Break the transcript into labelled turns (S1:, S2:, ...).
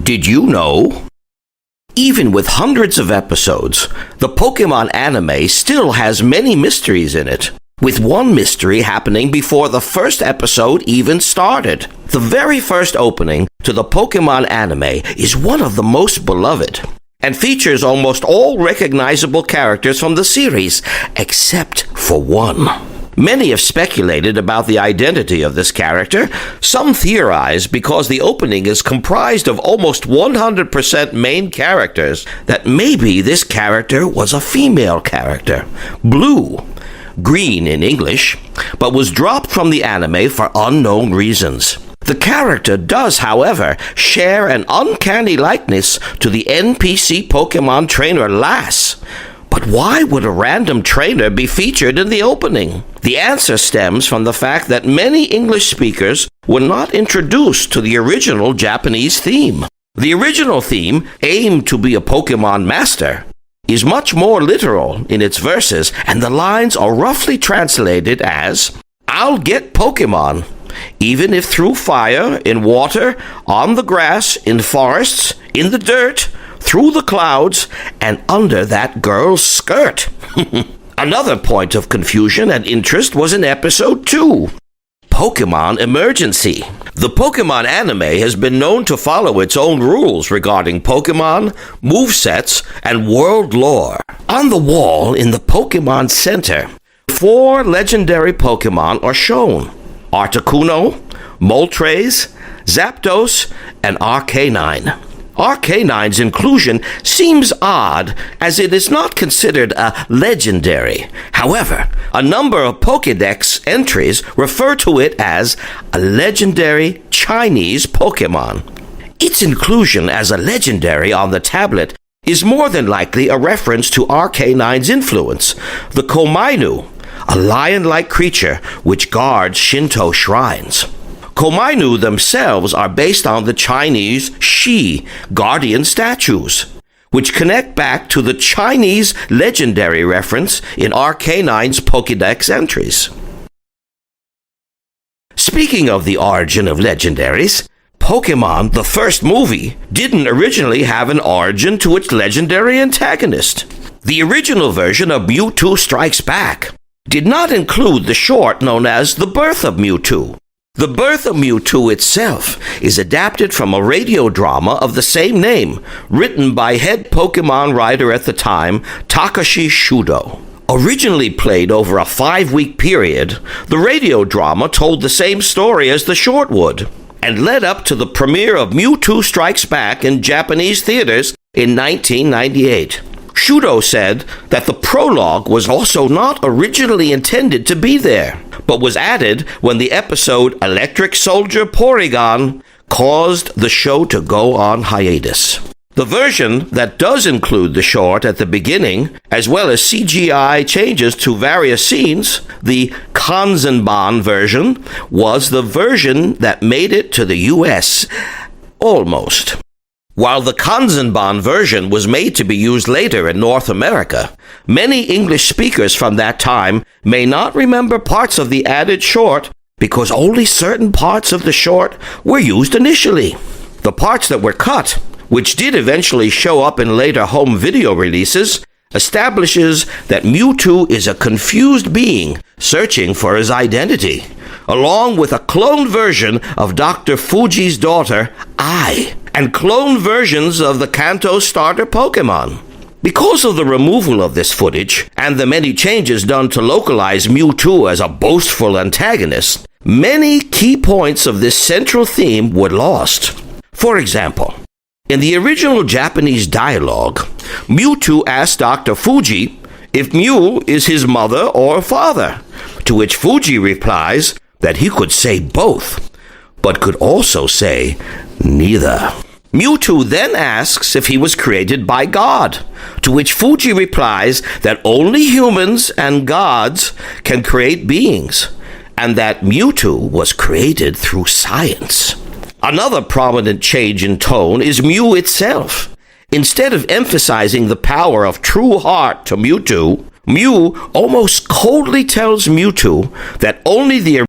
S1: Did you know? Even with hundreds of episodes, the Pokemon anime still has many mysteries in it, with one mystery happening before the first episode even started. The very first opening to the Pokemon anime is one of the most beloved, and features almost all recognizable characters from the series, except for one. Many have speculated about the identity of this character. Some theorize because the opening is comprised of almost 100% main characters that maybe this character was a female character. Blue, green in English, but was dropped from the anime for unknown reasons. The character does, however, share an uncanny likeness to the NPC Pokemon trainer Lass. But why would a random trainer be featured in the opening? The answer stems from the fact that many English speakers were not introduced to the original Japanese theme. The original theme, aimed to be a Pokemon master, is much more literal in its verses, and the lines are roughly translated as, "I'll get Pokemon, even if through fire, in water, on the grass, in forests, in the dirt, through the clouds, and under that girl's skirt." Another point of confusion and interest was in episode 2, Pokemon Emergency. The Pokemon anime has been known to follow its own rules regarding Pokemon, movesets, and world lore. On the wall in the Pokemon Center, 4 legendary Pokemon are shown: Articuno, Moltres, Zapdos, and Arcanine. Arcanine's inclusion seems odd, as it is not considered a legendary. However, a number of Pokédex entries refer to it as a legendary Chinese Pokémon. Its inclusion as a legendary on the tablet is more than likely a reference to Arcanine's influence, the Komainu, a lion-like creature which guards Shinto shrines. Komainu themselves are based on the Chinese Shi guardian statues, which connect back to the Chinese legendary reference in Arcanine's Pokédex entries. Speaking of the origin of legendaries, Pokémon, the first movie, didn't originally have an origin to its legendary antagonist. The original version of Mewtwo Strikes Back did not include the short known as The Birth of Mewtwo. The Birth of Mewtwo itself is adapted from a radio drama of the same name, written by head Pokemon writer at the time, Takashi Shudo. Originally played over a 5-week period, the radio drama told the same story as the short would, and led up to the premiere of Mewtwo Strikes Back in Japanese theaters in 1998. Shudo said that the prologue was also not originally intended to be there, but was added when the episode Electric Soldier Porygon caused the show to go on hiatus. The version that does include the short at the beginning, as well as CGI changes to various scenes, the Kanzenban version, was the version that made it to the US. Almost. While the Kanzenban version was made to be used later in North America, many English speakers from that time may not remember parts of the added short because only certain parts of the short were used initially. The parts that were cut, which did eventually show up in later home video releases, establishes that Mewtwo is a confused being searching for his identity, along with a cloned version of Dr. Fuji's daughter, Ai, and cloned versions of the Kanto starter Pokemon. Because of the removal of this footage, and the many changes done to localize Mewtwo as a boastful antagonist, many key points of this central theme were lost. For example, in the original Japanese dialogue, Mewtwo asked Dr. Fuji if Mew is his mother or father, to which Fuji replies that he could say both, but could also say neither. Mewtwo then asks if he was created by God, to which Fuji replies that only humans and gods can create beings, and that Mewtwo was created through science. Another prominent change in tone is Mew itself. Instead of emphasizing the power of true heart to Mewtwo, Mew almost coldly tells Mewtwo that only the